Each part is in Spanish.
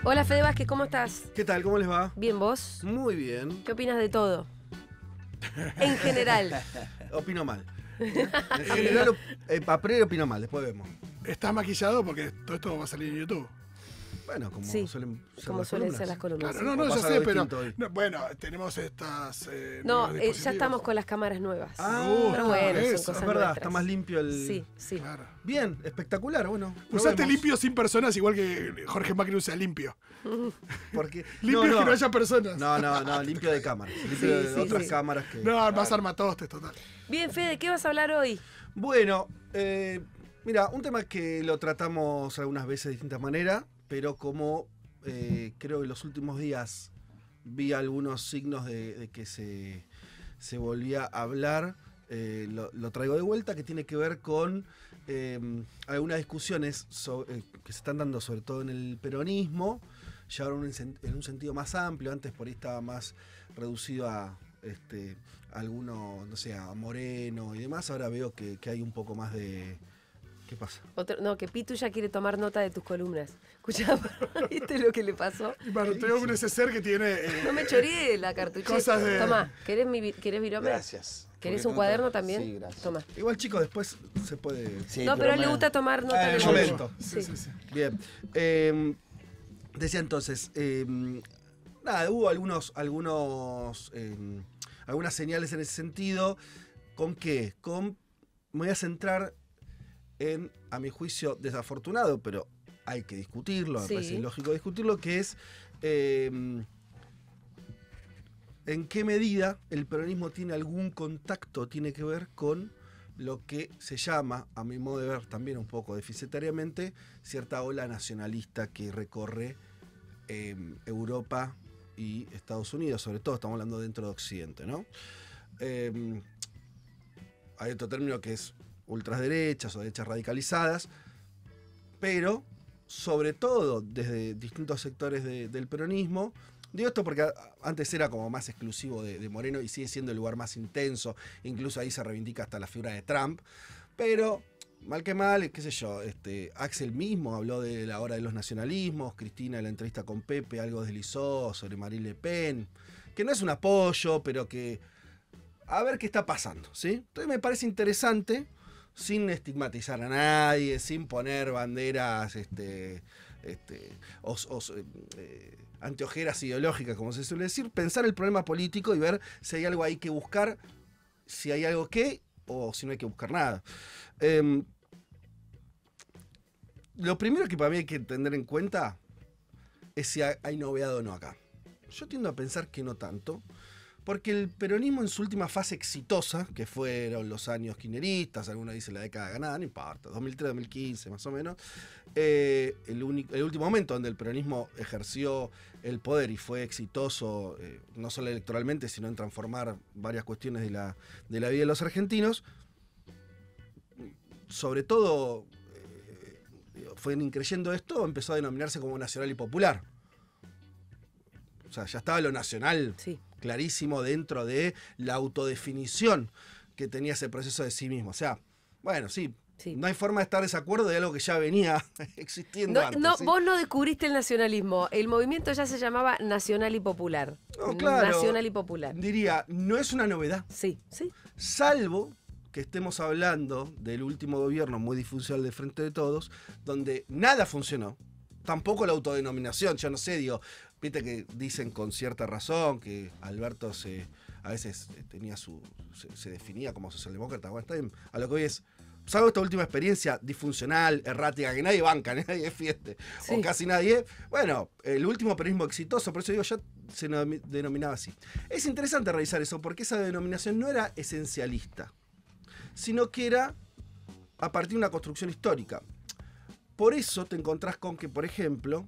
Hola Fede Vázquez, ¿cómo estás? ¿Qué tal? ¿Cómo les va? Bien, ¿vos? Muy bien. ¿Qué opinas de todo? En general. Opino mal. En general, a priori opino mal, después vemos. ¿Estás maquillado? Porque todo esto va a salir en YouTube. Bueno, como Sí, suelen ser como las suelen columnas. ser las columnas. Claro, sí. no, O ya pasa sé, algo pero. distinto hoy. No, bueno, tenemos estas. No, nuevos ya dispositivos. estamos con las cámaras nuevas. Pero bueno, son eso, cosas Es verdad, nuestras. está más limpio el... Sí, sí. Claro. Bien, espectacular, bueno. Usaste probemos. limpio sin personas, igual que Jorge Macri usa limpio. Porque... Limpio es que no haya personas. No, limpio de cámaras. Limpio Sí, de sí, otras sí. cámaras que... No, más armatostes, total. Bien, Fede, ¿qué vas a hablar hoy? Bueno, mira, un tema que lo tratamos algunas veces de distintas maneras, pero como creo que en los últimos días vi algunos signos de que se volvía a hablar, lo traigo de vuelta, que tiene que ver con algunas discusiones que se están dando sobre todo en el peronismo, ya ahora en un sentido más amplio. Antes por ahí estaba más reducido a alguno, no sé, a Moreno y demás. Ahora veo que hay un poco más de... ¿Qué pasa? No, que Pitu ya quiere tomar nota de tus columnas. Escuchá, ¿viste lo que le pasó? Y bueno, tengo un neceser que tiene. No me choreé la cartuchera. Cosas de- Tomá, ¿querés virome? Gracias. ¿Querés Porque un no cuaderno te- también? Sí, gracias. Toma. Igual, chicos, después se puede... Sí, No, pero a él le me- gusta tomar nota en de el lo mismo. momento. Sí, sí, sí. Bien. Decía entonces, nada, hubo algunas señales en ese sentido. ¿Con qué? Me voy a centrar en, a mi juicio, desafortunado, pero hay que discutirlo, me Sí. parece lógico discutirlo, que es en qué medida el peronismo tiene algún contacto, tiene que ver con lo que se llama, a mi modo de ver también un poco deficitariamente, cierta ola nacionalista que recorre Europa y Estados Unidos, sobre todo estamos hablando dentro de Occidente, ¿no? Hay otro término que es ultraderechas o derechas radicalizadas, pero sobre todo desde distintos sectores del peronismo. Digo esto porque antes era como más exclusivo de Moreno y sigue siendo el lugar más intenso, incluso ahí se reivindica hasta la figura de Trump, pero mal que mal, qué sé yo, Axel mismo habló de la hora de los nacionalismos, Cristina en la entrevista con Pepe algo deslizó sobre Marine Le Pen, que no es un apoyo, pero que a ver qué está pasando, ¿sí? Entonces me parece interesante, sin estigmatizar a nadie, sin poner banderas anteojeras ideológicas, como se suele decir, pensar el problema político y ver si hay algo ahí que buscar, si hay algo que, o si no hay que buscar nada. Lo primero que para mí hay que tener en cuenta es si hay novedad o no acá. Yo tiendo a pensar que no tanto, porque el peronismo en su última fase exitosa, que fueron los años kirchneristas, algunos dicen la década ganada, no importa, 2003-2015 más o menos, el último momento donde el peronismo ejerció el poder y fue exitoso, no solo electoralmente, sino en transformar varias cuestiones de la vida de los argentinos, sobre todo fue increyendo esto, empezó a denominarse como nacional y popular. O sea, ya estaba lo nacional Sí. clarísimo dentro de la autodefinición que tenía ese proceso de sí mismo. O sea, bueno, sí, Sí. no hay forma de estar de desacuerdo de algo que ya venía existiendo No, antes. no, ¿sí? vos no descubriste el nacionalismo. El movimiento ya se llamaba Nacional y Popular. No, claro, Nacional y Popular. diría, no es una novedad, Sí, sí. salvo que estemos hablando del último gobierno muy disfuncional de Frente de Todos, donde nada funcionó, tampoco la autodenominación. Yo no sé, digo, viste que dicen con cierta razón que Alberto a veces se definía como socialdemócrata. Bueno, está bien, a lo que hoy es, salvo esta última experiencia disfuncional, errática, que nadie banca, nadie defiende, Sí. o casi nadie. Bueno, el último peronismo exitoso, por eso digo, ya se denominaba así. Es interesante revisar eso, porque esa denominación no era esencialista, sino que era a partir de una construcción histórica. Por eso te encontrás con que, por ejemplo,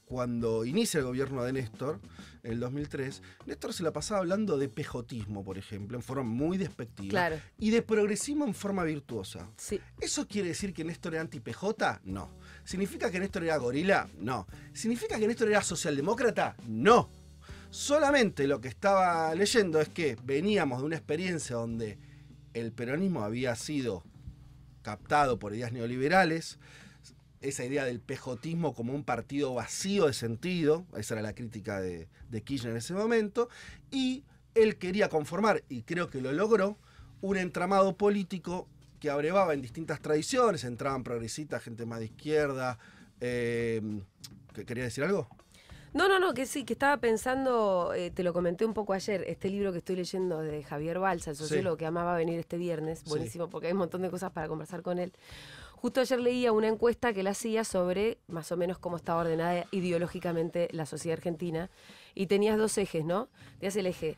cuando inicia el gobierno de Néstor, en el 2003, Néstor se la pasaba hablando de pejotismo, por ejemplo, en forma muy despectiva, Claro. y de progresismo en forma virtuosa. Sí. ¿Eso quiere decir que Néstor era anti-PJ? No. ¿Significa que Néstor era gorila? No. ¿Significa que Néstor era socialdemócrata? No. Solamente lo que estaba leyendo es que veníamos de una experiencia donde el peronismo había sido captado por ideas neoliberales, esa idea del pejotismo como un partido vacío de sentido, esa era la crítica de Kirchner en ese momento, y él quería conformar, y creo que lo logró, un entramado político que abrevaba en distintas tradiciones, entraban progresistas, gente más de izquierda. ¿Quería decir algo? No, que sí, que estaba pensando, te lo comenté un poco ayer, este libro que estoy leyendo de Javier Balsa, el sociólogo que amaba venir este viernes, buenísimo, porque hay un montón de cosas para conversar con él. Justo ayer leía una encuesta que él hacía sobre más o menos cómo estaba ordenada ideológicamente la sociedad argentina, y tenías dos ejes, ¿no? Tenías el eje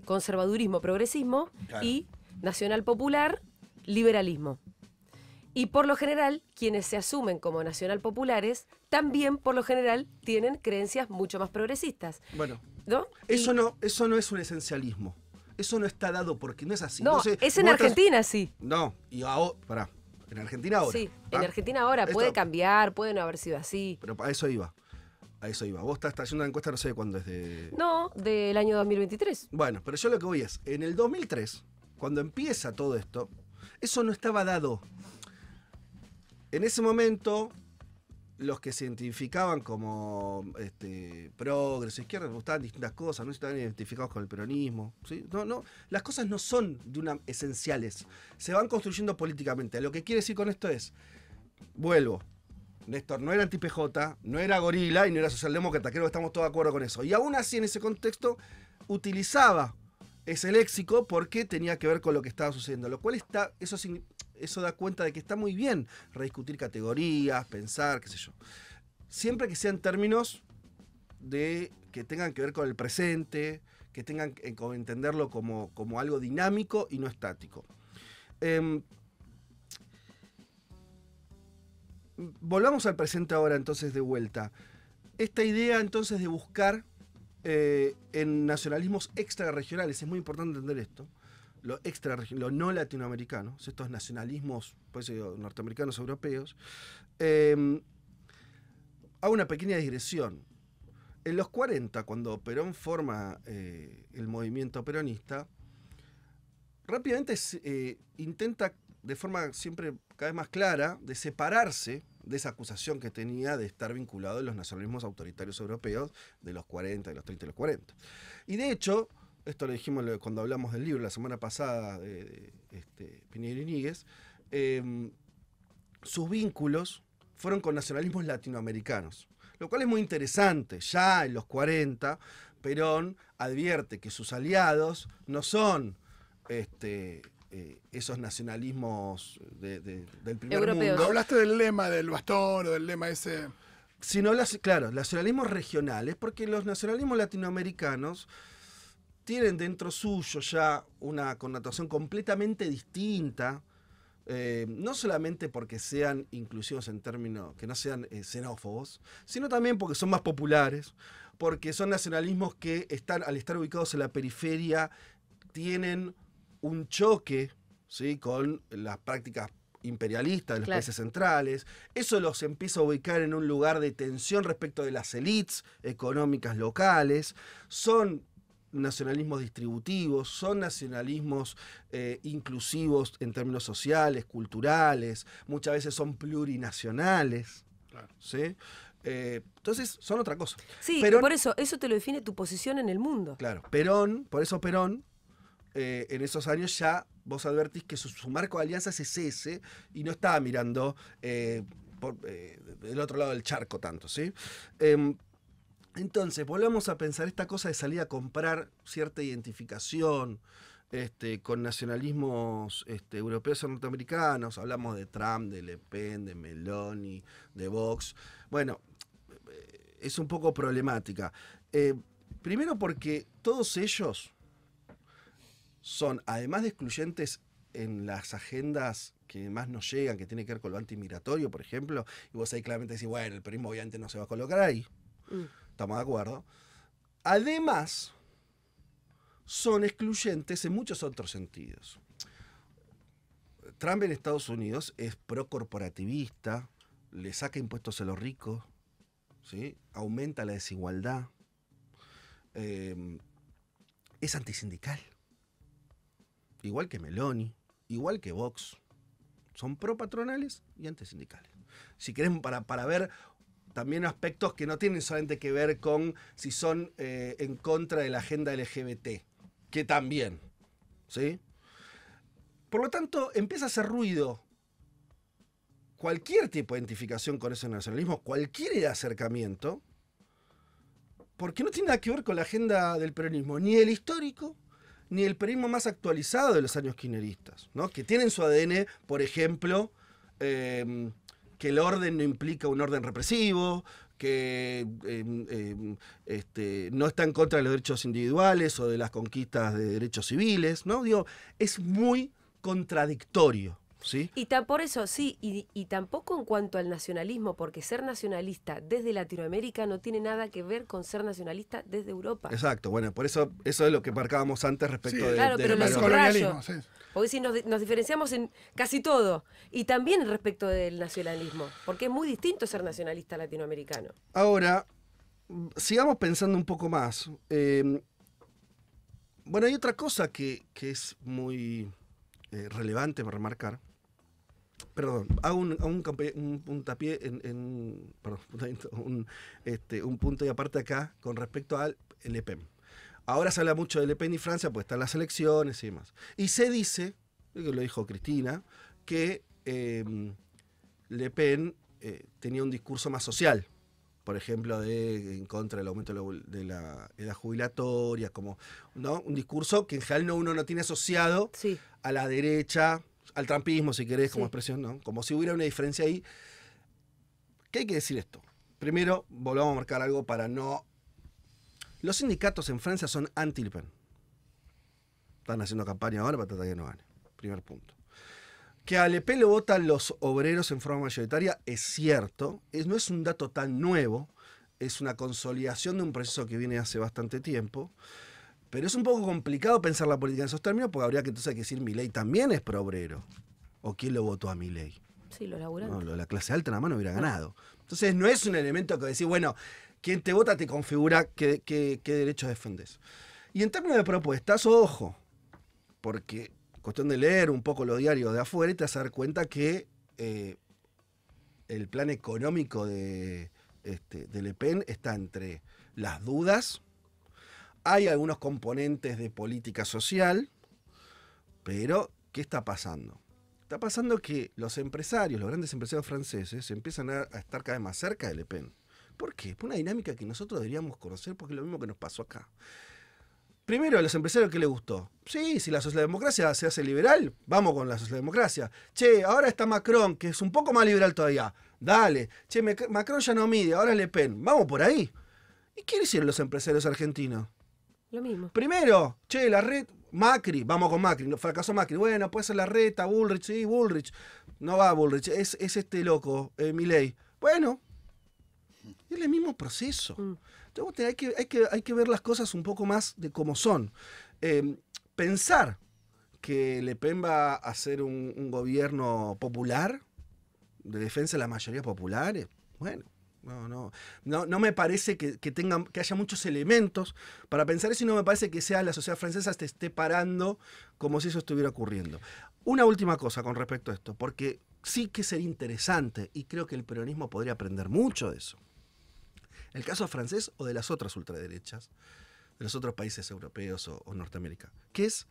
conservadurismo, progresismo, Claro. y nacional popular, liberalismo. Y por lo general, quienes se asumen como nacional populares, también por lo general tienen creencias mucho más progresistas, Bueno, ¿no? eso no es un esencialismo. Eso no está dado porque no es así. No, Entonces, es en vos Argentina, sí. No, y ahora, pará, en Argentina ahora. Sí, ¿tá? en Argentina ahora Esto- puede cambiar, puede no haber sido así. Pero a eso iba. A eso iba. Vos estás haciendo una encuesta, no sé de cuándo es de... No, del año 2023. Bueno, pero yo lo que voy es, en el 2003, cuando empieza todo esto, eso no estaba dado. En ese momento, los que se identificaban como progreso, izquierda, les gustaban distintas cosas, no estaban identificados con el peronismo. ¿Sí? No, las cosas no son esenciales, se van construyendo políticamente. Lo que quiere decir con esto es, vuelvo, Néstor no era anti-PJ, no era gorila y no era socialdemócrata, creo que estamos todos de acuerdo con eso. Y aún así, en ese contexto, utilizaba ese léxico porque tenía que ver con lo que estaba sucediendo, lo cual eso da cuenta de que está muy bien rediscutir categorías, pensar, qué sé yo. Siempre que sean términos que tengan que ver con el presente, que tengan que entenderlo como algo dinámico y no estático. Volvamos al presente ahora entonces de vuelta. Esta idea entonces de buscar en nacionalismos extrarregionales, es muy importante entender esto, lo no latinoamericanos, estos nacionalismos pues, norteamericanos, europeos, hago una pequeña digresión. En los 40, cuando Perón forma el movimiento peronista, rápidamente intenta, de forma siempre cada vez más clara, de separarse de esa acusación que tenía de estar vinculado a los nacionalismos autoritarios europeos de los 40, de los 30 y los 40. Y de hecho, esto lo dijimos cuando hablamos del libro la semana pasada de Piñera y Níguez, sus vínculos fueron con nacionalismos latinoamericanos, lo cual es muy interesante. Ya en los 40, Perón advierte que sus aliados no son esos nacionalismos del primer Europeos. mundo, Hablaste del lema del bastón o del lema ese. sino claro, nacionalismos regionales, porque los nacionalismos latinoamericanos tienen dentro suyo ya una connotación completamente distinta, no solamente porque sean inclusivos en términos, que no sean xenófobos, sino también porque son más populares, porque son nacionalismos que al estar ubicados en la periferia, tienen un choque, ¿sí?, con las prácticas imperialistas de los países centrales. Eso los empieza a ubicar en un lugar de tensión respecto de las élites económicas locales. Son nacionalismos distributivos, son nacionalismos inclusivos en términos sociales, culturales, muchas veces son plurinacionales. Claro. ¿Sí? Entonces son otra cosa. Sí, Perón, por eso te lo define tu posición en el mundo. claro, por eso Perón, en esos años ya vos advertís que su marco de alianzas es ese y no estaba mirando del otro lado del charco tanto, ¿sí? Entonces, volvamos a pensar esta cosa de salir a comprar cierta identificación con nacionalismos europeos o norteamericanos. Hablamos de Trump, de Le Pen, de Meloni, de Vox. Bueno, es un poco problemática. Primero porque todos ellos son, además de excluyentes en las agendas que más nos llegan, que tiene que ver con lo antimigratorio, por ejemplo, y vos ahí claramente decís, bueno, el peronismo obviamente no se va a colocar ahí. Estamos de acuerdo. Además, son excluyentes en muchos otros sentidos. Trump en Estados Unidos es pro-corporativista, le saca impuestos a los ricos, ¿sí?, aumenta la desigualdad, es antisindical, igual que Meloni, igual que Vox. Son pro-patronales y antisindicales. Si querés, para ver también aspectos que no tienen solamente que ver con si son en contra de la agenda LGBT, que también, ¿sí? Por lo tanto, empieza a hacer ruido cualquier tipo de identificación con ese nacionalismo, cualquier acercamiento, porque no tiene nada que ver con la agenda del peronismo, ni el histórico, ni el peronismo más actualizado de los años kirchneristas, ¿no? Que tienen su ADN, por ejemplo, que el orden no implica un orden represivo, que no está en contra de los derechos individuales o de las conquistas de derechos civiles, ¿no? Digo, es muy contradictorio, ¿sí? Y por eso, sí, y tampoco en cuanto al nacionalismo, porque ser nacionalista desde Latinoamérica no tiene nada que ver con ser nacionalista desde Europa. Exacto, bueno, por eso es lo que marcábamos antes respecto de... Claro, pero del lo colonialismo, subrayo. sí. Porque si nos diferenciamos en casi todo, y también respecto del nacionalismo, porque es muy distinto ser nacionalista latinoamericano. Ahora, sigamos pensando un poco más. Bueno, hay otra cosa que es muy relevante para remarcar. Perdón, hago un puntapié un punto y aparte acá con respecto al Le Pen. Ahora se habla mucho de Le Pen y Francia, pues están las elecciones y demás. Y se dice, que lo dijo Cristina, que Le Pen tenía un discurso más social. Por ejemplo, en contra del aumento de la edad jubilatoria, como, ¿no? Un discurso que en general uno no tiene asociado Sí. a la derecha, al trumpismo, si querés, como Sí. expresión, ¿no? Como si hubiera una diferencia ahí. ¿Qué hay que decir esto? Primero, volvamos a marcar algo para no... Los sindicatos en Francia son anti-Le Pen. Están haciendo campaña ahora para tratar de que no gane. Primer punto. Que a Le Pen lo votan los obreros en forma mayoritaria es cierto. No es un dato tan nuevo. Es una consolidación de un proceso que viene hace bastante tiempo. Pero es un poco complicado pensar la política en esos términos, porque habría que entonces decir Milei también es pro-obrero. ¿O quién lo votó a Milei? Sí, los laburantes. No, la clase alta nada más no hubiera ganado. Entonces no es un elemento que decir, bueno, quien te vota te configura qué derechos defendés. Y en términos de propuestas, ojo, porque cuestión de leer un poco los diarios de afuera y te vas a dar cuenta que el plan económico de Le Pen está entre las dudas. Hay algunos componentes de política social, pero ¿qué está pasando? Está pasando que los empresarios, los grandes empresarios franceses, empiezan a estar cada vez más cerca de Le Pen. ¿Por qué? Por una dinámica que nosotros deberíamos conocer, porque es lo mismo que nos pasó acá. Primero, a los empresarios, ¿qué les gustó? Sí, si la socialdemocracia se hace liberal, vamos con la socialdemocracia. Che, ahora está Macron, que es un poco más liberal todavía. Dale. Che, Macron ya no mide, ahora Le Pen. Vamos por ahí. ¿Y qué hicieron los empresarios argentinos? Lo mismo. Primero, che, la red, Macri, vamos con Macri, fracasó Macri. Bueno, puede ser la reta, Bullrich, sí, Bullrich. No va Bullrich, es este loco, Milei. Bueno, es el mismo proceso. Entonces, hay que ver las cosas un poco más de cómo son. Pensar que Le Pen va a hacer un gobierno popular, de defensa de las mayorías populares, bueno. No me parece que haya muchos elementos para pensar eso, y no me parece que sea la sociedad francesa te esté parando como si eso estuviera ocurriendo. Una última cosa con respecto a esto, porque sí que sería interesante y creo que el peronismo podría aprender mucho de eso. El caso francés o de las otras ultraderechas, de los otros países europeos o Norteamérica, que es,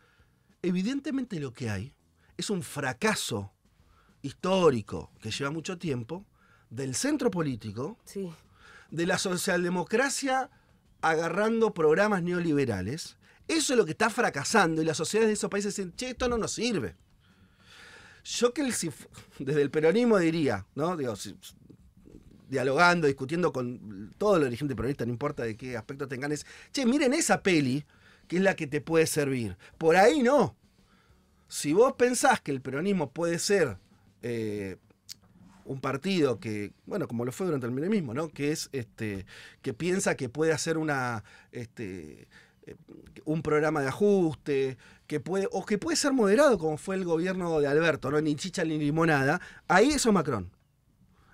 evidentemente lo que hay es un fracaso histórico que lleva mucho tiempo, del centro político, Sí. de la socialdemocracia agarrando programas neoliberales. Eso es lo que está fracasando y las sociedades de esos países dicen, che, esto no nos sirve. Yo desde el peronismo diría, ¿no? Digo, dialogando, discutiendo con todos los dirigentes peronistas, no importa de qué aspecto tengan, es, che, miren esa peli, que es la que te puede servir. Por ahí no. Si vos pensás que el peronismo puede ser un partido que, bueno, como lo fue durante el menemismo, ¿no? Que es que piensa que puede hacer un programa de ajuste, que puede ser moderado, como fue el gobierno de Alberto, ¿no? Ni chicha ni limonada. Ahí eso es Macron.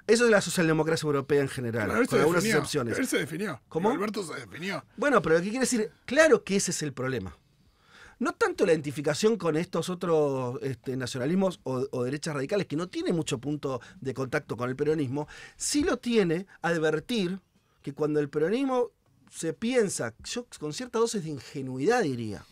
Eso es la socialdemocracia europea en general, Claro, con algunas excepciones. Él se definió. ¿Cómo? Alberto se definió. Bueno, pero ¿qué quiere decir? Claro que ese es el problema. no tanto la identificación con estos otros nacionalismos o derechas radicales, que no tiene mucho punto de contacto con el peronismo, sí lo tiene advertir que cuando el peronismo se piensa, yo con cierta dosis de ingenuidad diría,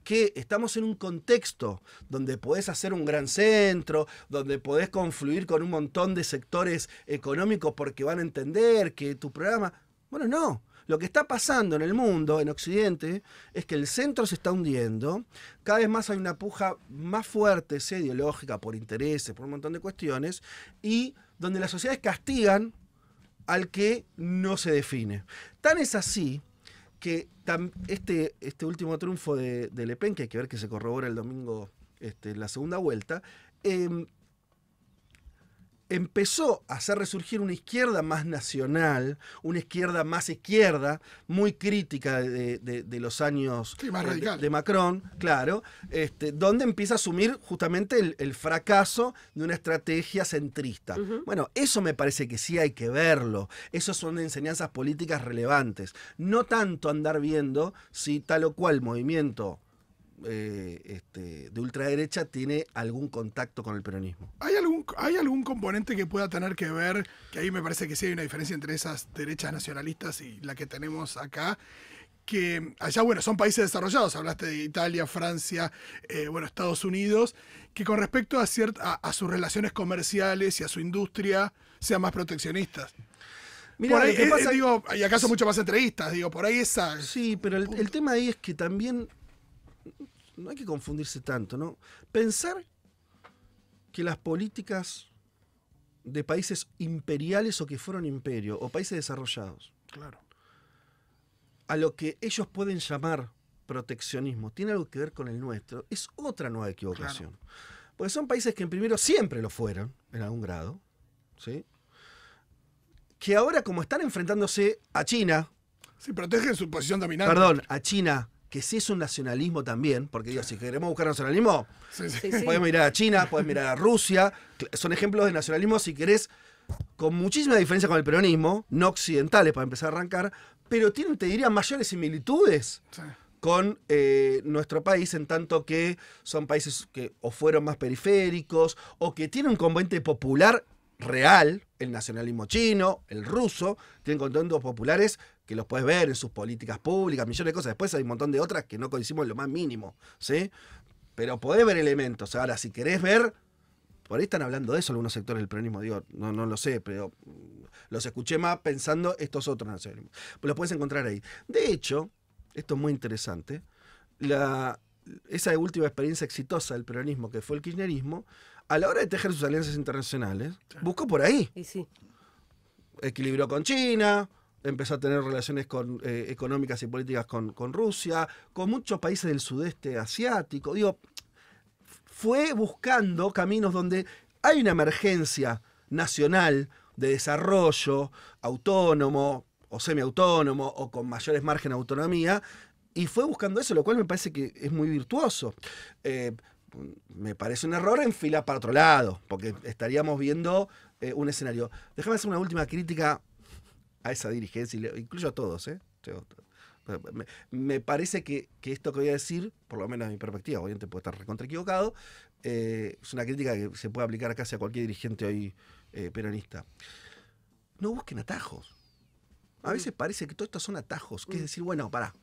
que estamos en un contexto donde podés hacer un gran centro, donde podés confluir con un montón de sectores económicos porque van a entender que tu programa... Bueno, no. Lo que está pasando en el mundo, en Occidente, es que el centro se está hundiendo, cada vez más hay una puja más fuerte, ideológica, por intereses, por un montón de cuestiones, y donde las sociedades castigan al que no se define. Tan es así que este último triunfo de Le Pen, que hay que ver que se corrobora el domingo la segunda vuelta, empezó a hacer resurgir una izquierda más nacional, una izquierda más izquierda, muy crítica de los años más radical. De Macron, claro, donde empieza a asumir justamente el fracaso de una estrategia centrista. Bueno, eso me parece que sí hay que verlo. Esas son enseñanzas políticas relevantes. No tanto andar viendo si tal o cual movimiento de ultraderecha tiene algún contacto con el peronismo. ¿Hay algún componente que pueda tener que ver, que ahí me parece que sí hay una diferencia entre esas derechas nacionalistas y la que tenemos acá, que allá, bueno, son países desarrollados, hablaste de Italia, Francia, Estados Unidos, que con respecto a sus relaciones comerciales y a su industria sean más proteccionistas? Mirá, por ahí, lo que pasa, y acá son mucho más entrevistas, por ahí esa... Sí, pero el tema ahí es que también no hay que confundirse tanto, ¿no? Pensar que las políticas de países imperiales o que fueron imperio, o países desarrollados, claro, a lo que ellos pueden llamar proteccionismo, tiene algo que ver con el nuestro, es otra nueva equivocación. Claro. Porque son países que en primero siempre lo fueron, en algún grado, ¿sí? Que ahora, como están enfrentándose a China... Sí, protegen su posición dominante. Perdón, a China, que sí es un nacionalismo también, porque digo, si queremos buscar nacionalismo, podemos mirar a China, podemos mirar a Rusia, son ejemplos de nacionalismo, si querés, con muchísima diferencia con el peronismo, no occidentales para empezar a arrancar, pero tienen, te diría, mayores similitudes con nuestro país, en tanto que son países que o fueron más periféricos, o que tienen un componente popular real, el nacionalismo chino, el ruso, tienen contentos populares que los puedes ver en sus políticas públicas, millones de cosas. Después hay un montón de otras que no coincidimos en lo más mínimo, ¿sí? Pero podés ver elementos. Ahora, si querés ver, por ahí están hablando de eso algunos sectores del peronismo, digo, no lo sé, pero los escuché más pensando estos otros nacionalismos. Pues los puedes encontrar ahí. De hecho, esto es muy interesante, esa última experiencia exitosa del peronismo, que fue el kirchnerismo, a la hora de tejer sus alianzas internacionales, buscó por ahí. Y sí. Equilibró con China, empezó a tener relaciones económicas y políticas con Rusia, con muchos países del sudeste asiático. Digo, fue buscando caminos donde hay una emergencia nacional de desarrollo autónomo o semiautónomo o con mayores márgenes de autonomía, y fue buscando eso, lo cual me parece que es muy virtuoso. Me parece un error enfilar para otro lado, porque estaríamos viendo un escenario. Déjame hacer una última crítica a esa dirigencia, incluyo a todos, Me parece que esto que voy a decir, por lo menos de mi perspectiva, obviamente puede estar recontra equivocado, es una crítica que se puede aplicar casi a cualquier dirigente hoy peronista. No busquen atajos. A veces parece que todo esto son atajos, que es decir, bueno, pará.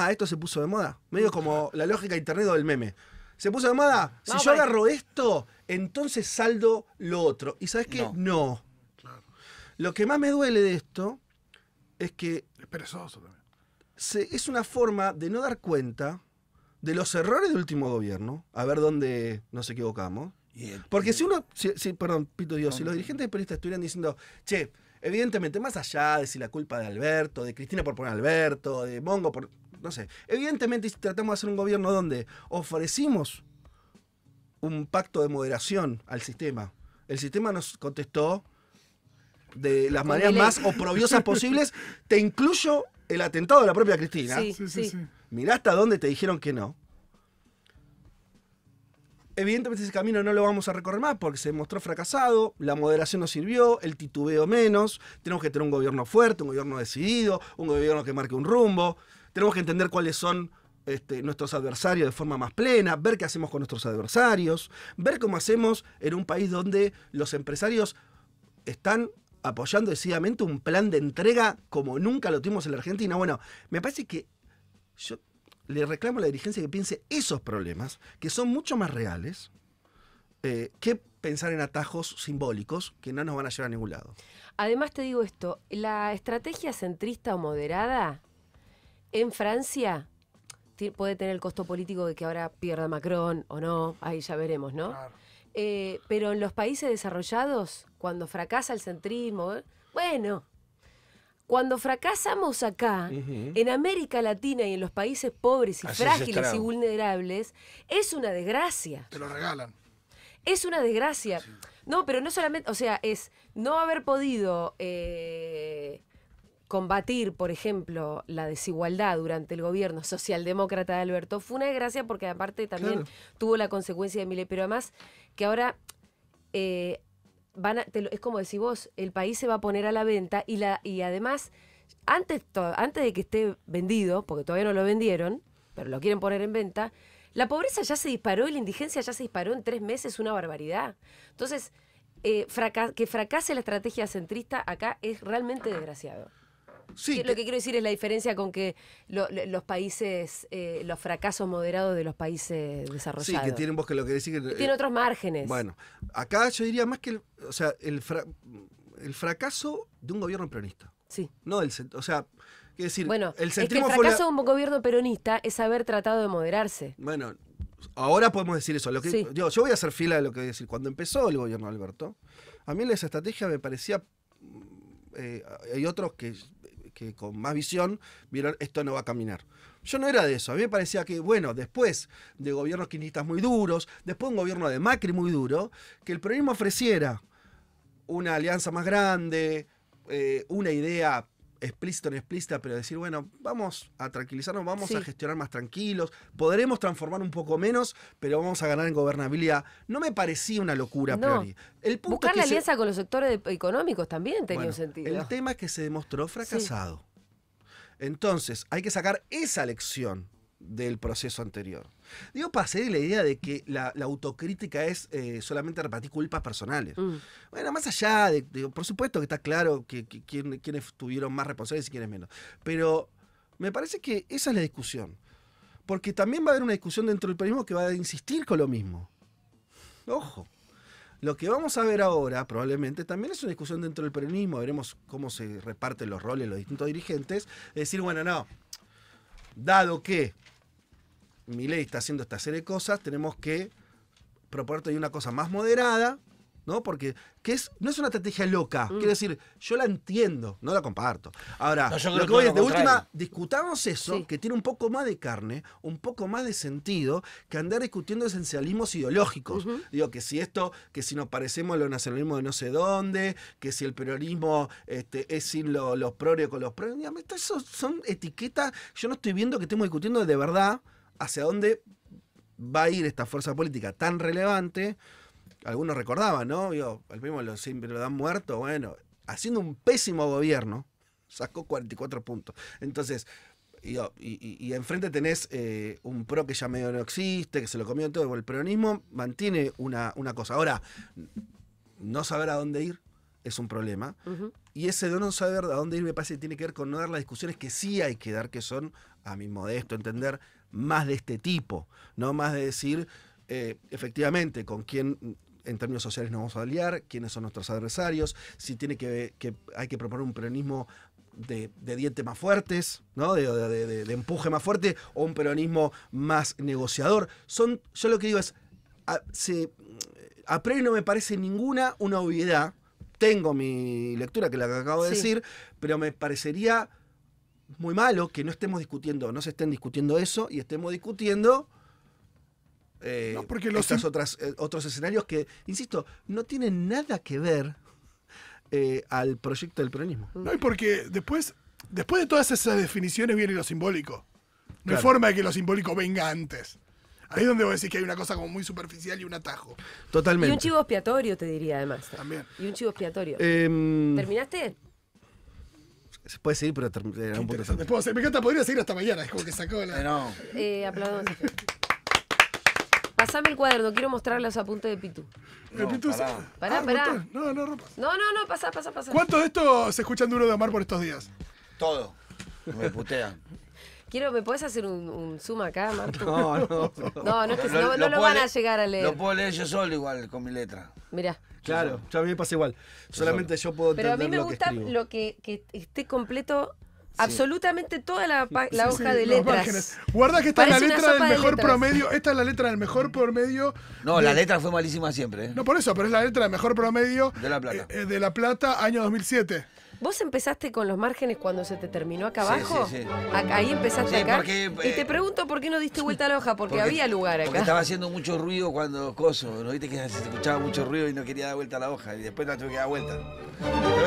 Esto se puso de moda. Medio como la lógica de internet o del meme. ¿Se puso de moda? Si yo agarro esto, entonces saldo lo otro. ¿Y sabes qué? No. Claro. Lo que más me duele de esto es que... Es perezoso también. Es una forma de no dar cuenta de los errores del último gobierno, a ver dónde nos equivocamos. Porque si uno... perdón, Pito, Dios, si los dirigentes peronistas estuvieran diciendo, che, evidentemente, más allá de si la culpa de Alberto, de Cristina por poner a Alberto, de Mongo por... No sé, evidentemente si tratamos de hacer un gobierno donde ofrecimos un pacto de moderación al sistema, el sistema nos contestó de las maneras más oprobiosas posibles, te incluyo el atentado de la propia Cristina. Sí. Mirá hasta dónde te dijeron que no. Evidentemente ese camino no lo vamos a recorrer más porque se mostró fracasado, la moderación no sirvió, el titubeo menos, tenemos que tener un gobierno fuerte, un gobierno decidido, un gobierno que marque un rumbo. Tenemos que entender cuáles son nuestros adversarios de forma más plena, ver qué hacemos con nuestros adversarios, ver cómo hacemos en un país donde los empresarios están apoyando decididamente un plan de entrega como nunca lo tuvimos en la Argentina. Bueno, me parece que yo le reclamo a la dirigencia que piense esos problemas, que son mucho más reales, que pensar en atajos simbólicos que no nos van a llevar a ningún lado. Además te digo esto, la estrategia centrista o moderada en Francia puede tener el costo político de que ahora pierda Macron o no, ahí ya veremos, ¿no? Claro. Pero en los países desarrollados, cuando fracasa el centrismo, bueno, cuando fracasamos acá, en América Latina y en los países pobres y Así frágiles y desesperado. vulnerables, es una desgracia. Te lo regalan. Es una desgracia. Sí. No, pero no solamente, o sea, es no haber podido combatir, por ejemplo, la desigualdad durante el gobierno socialdemócrata de Alberto, fue una desgracia porque aparte también Claro. tuvo la consecuencia de Milei, pero además que ahora es como decís vos, el país se va a poner a la venta y además, antes de que esté vendido, porque todavía no lo vendieron, pero lo quieren poner en venta, la pobreza ya se disparó y la indigencia ya se disparó en 3 meses, una barbaridad. Entonces, que fracase la estrategia centrista acá es realmente desgraciado. Sí, Lo que quiero decir es la diferencia con que los países, los fracasos moderados de los países sí, desarrollados. que tienen vos que lo que decir que... Tiene otros márgenes. Bueno, acá yo diría más que el fracaso de un gobierno peronista. Sí. No del o sea, quiero decir, Bueno, el es que el centrismo fue fracaso de un gobierno peronista es haber tratado de moderarse. Bueno, ahora podemos decir eso. Sí. Yo voy a ser fiel a lo que voy a decir. Cuando empezó el gobierno de Alberto, a mí esa estrategia me parecía... hay otros que con más visión vieron esto no va a caminar. Yo no era de eso. A mí me parecía que, bueno, después de gobiernos kirchneristas muy duros, después de un gobierno de Macri muy duro, que el peronismo ofreciera una alianza más grande, una idea explícita o no explícita, pero decir, bueno, vamos a tranquilizarnos, vamos Sí. a gestionar más tranquilos, podremos transformar un poco menos, pero vamos a ganar en gobernabilidad. No me parecía una locura a No. priori. El punto Buscar es la que alianza con los sectores económicos también tenía bueno, un sentido. el tema es que se demostró fracasado. Entonces, hay que sacar esa lección del proceso anterior. Digo, pasé de la idea de que la autocrítica es solamente repartir culpas personales. Bueno, más allá de por supuesto que está claro quiénes tuvieron más responsables y quiénes menos. Pero me parece que esa es la discusión. Porque también va a haber una discusión dentro del peronismo que va a insistir con lo mismo. Ojo. Lo que vamos a ver ahora, probablemente, también es una discusión dentro del peronismo. Veremos cómo se reparten los roles los distintos dirigentes. Es decir, bueno, no, dado que Milei está haciendo esta serie de cosas, tenemos que proponerte una cosa más moderada, ¿no? Porque no es una estrategia loca. Quiero decir, yo la entiendo, no la comparto. Ahora, No, yo lo creo que que voy todo es, de lo última, contrario. discutamos eso, Sí. que tiene un poco más de carne, un poco más de sentido, que andar discutiendo esencialismos ideológicos. Digo, que si nos parecemos a los nacionalismos de no sé dónde, que si el peronismo es sin los progres con los progres. Digamos, eso son etiquetas. Yo no estoy viendo que estemos discutiendo de verdad hacia dónde va a ir esta fuerza política tan relevante. Algunos recordaban, ¿no? Digo, al mismo siempre lo dan muerto. Bueno, haciendo un pésimo gobierno, sacó 44 puntos. Entonces, y enfrente tenés un PRO que ya medio no existe, que se lo comió todo. El peronismo mantiene una cosa. Ahora, no saber a dónde ir es un problema. Y ese de no saber a dónde ir me parece que tiene que ver con no dar las discusiones que sí hay que dar, que son, a mi modesto entender, más de este tipo. No más de decir, efectivamente, con quién en términos sociales nos vamos a aliar, quiénes son nuestros adversarios, si tiene que hay que proponer un peronismo de dientes más fuertes, ¿no? de empuje más fuerte, o un peronismo más negociador. Yo lo que digo es, a priori no me parece ninguna una obviedad. Tengo mi lectura, que la que acabo de decir, pero me parecería muy malo que no se estén discutiendo eso y estemos discutiendo No, porque otros escenarios que, insisto, no tienen nada que ver al proyecto del peronismo. No, y porque después de todas esas definiciones viene lo simbólico. No Claro. hay forma de que lo simbólico venga antes. Ahí es donde vos decís que hay una cosa como muy superficial y un atajo. Totalmente. Y un chivo expiatorio, te diría además. También. Y un chivo expiatorio. Em, ¿Terminaste? Se puede seguir, pero era un punto central. Me encanta, podría seguir hasta mañana. Es como que sacó la. No. Aplaudamos. Pasame el cuaderno, quiero mostrar los apuntes de Pitu. El Pitu Pará. No rompas. No, pasa. ¿Cuánto de esto se escuchan Duro de Omar por estos días? Todo. Me putean. ¿me podés hacer un zoom acá, Martu? No. No, es que no lo van a llegar a leer. Lo puedo leer yo solo igual, con mi letra. Mirá. Claro, ya a mí me pasa igual. Solamente yo puedo Pero a entender mí me lo que gusta escribo. lo que esté completo, absolutamente toda la hoja de los letras. márgenes. Guarda que esta es la Parece una letra del sopa de mejor letras. promedio. Esta es la letra del mejor promedio. No, la letra fue malísima siempre, ¿eh? No por eso, pero es la letra del mejor promedio De La Plata. de La Plata, año 2007. ¿Vos empezaste con los márgenes cuando se te terminó acá abajo? Sí. Ahí empezaste Sí, acá. porque, y te pregunto por qué no diste vuelta a la hoja, porque había lugar Porque acá. estaba haciendo mucho ruido cuando ¿no viste que se escuchaba mucho ruido y no quería dar vuelta a la hoja? Y después la tuve que dar vuelta.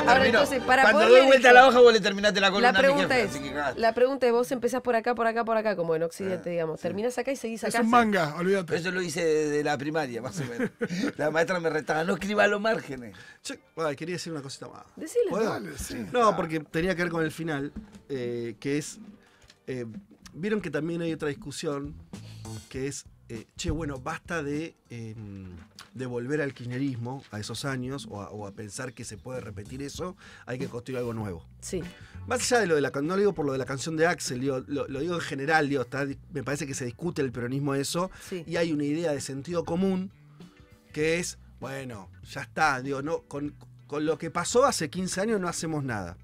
Ahora, entonces, para cuando poder doy leer vuelta a esto, la hoja vos le terminaste la columna La a mi pregunta jefe, es, así que cagaste. vos empezás por acá, como en Occidente, digamos. Terminás acá y seguís acá. Es un manga, olvídate. Pero eso lo hice desde la primaria, más o menos. La maestra me retaba, no escriba los márgenes. Che, quería decir una cosita más. Decile. ¿Puedo? Dale, sí. No, porque tenía que ver con el final, que es... Vieron que también hay otra discusión, que es, basta de volver al kirchnerismo, a esos años, o a pensar que se puede repetir eso, hay que construir algo nuevo. Sí. Más allá de lo de la... No lo digo por lo de la canción de Axel, lo digo en general, me parece que se discute el peronismo de eso, Sí. y hay una idea de sentido común, que es, bueno, ya está, con lo que pasó hace 15 años no hacemos nada.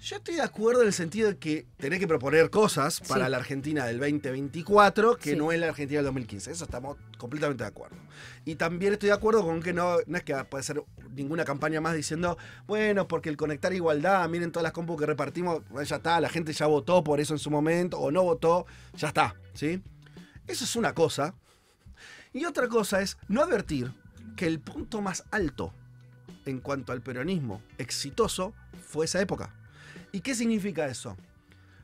Yo estoy de acuerdo en el sentido de que tenés que proponer cosas para la Argentina del 2024 que no es la Argentina del 2015. Eso estamos completamente de acuerdo. Y también estoy de acuerdo con que no es que puede ser ninguna campaña más diciendo, bueno, porque el conectar igualdad, miren todas las compus que repartimos, ya está, la gente ya votó por eso en su momento, o no votó, ya está, ¿sí? Eso es una cosa. Y otra cosa es no advertir que el punto más alto en cuanto al peronismo exitoso fue esa época. ¿Y qué significa eso?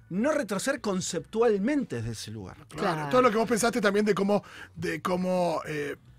No retroceder conceptualmente desde ese lugar. Claro. Todo lo que vos pensaste también de cómo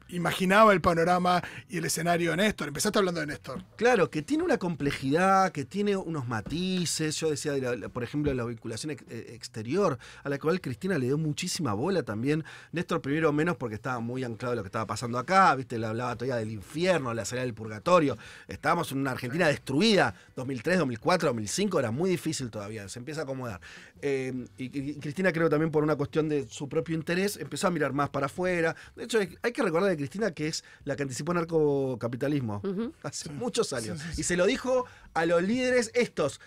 imaginaba el panorama y el escenario de Néstor. Empezaste hablando de Néstor. Claro, que tiene una complejidad, que tiene unos matices. Yo decía, por ejemplo, la vinculación exterior, a la cual Cristina le dio muchísima bola también. Néstor primero menos porque estaba muy anclado en lo que estaba pasando acá, ¿viste? Le hablaba todavía del infierno, la salida del purgatorio. Estábamos en una Argentina destruida. 2003, 2004, 2005 era muy difícil todavía. Se empieza a acomodar. Y Cristina, creo también por una cuestión de su propio interés, empezó a mirar más para afuera. De hecho, hay que recordar de Cristina que es la que anticipó el narcocapitalismo hace muchos años. Y se lo dijo a los líderes estos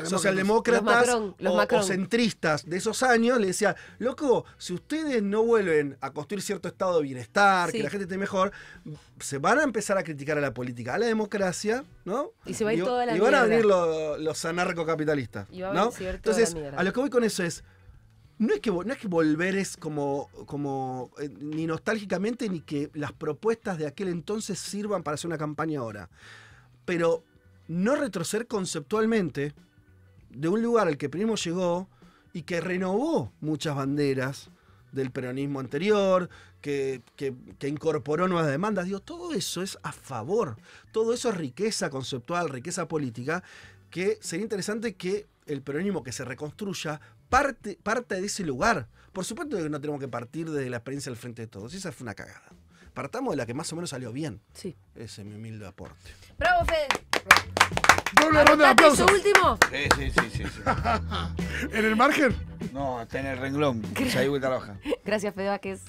socialdemócratas o centristas de esos años. Le decía, loco, si ustedes no vuelven a construir cierto estado de bienestar, que la gente esté mejor, se van a empezar a criticar a la política, a la democracia, ¿no? Y se va a ir toda la y van a mierda. venir los anarcocapitalistas, ¿no? Entonces, a lo que voy con eso es, no es que volver es como ni nostálgicamente ni que las propuestas de aquel entonces sirvan para hacer una campaña ahora. Pero no retroceder conceptualmente de un lugar al que el peronismo llegó y que renovó muchas banderas del peronismo anterior, que incorporó nuevas demandas. Digo, todo eso es a favor, todo eso es riqueza conceptual, riqueza política, que sería interesante que el peronismo que se reconstruya parte de ese lugar. Por supuesto que no tenemos que partir de la experiencia del Frente de Todos, esa fue una cagada. Partamos de la que más o menos salió bien. Sí. Ese es mi humilde aporte. ¡Bravo, Fede! Doble ronda de ¿Anotaste aplausos. eso último? Sí. ¿En el margen? No, está en el renglón. Ya hay vuelta a la hoja. Gracias, Fede Vázquez.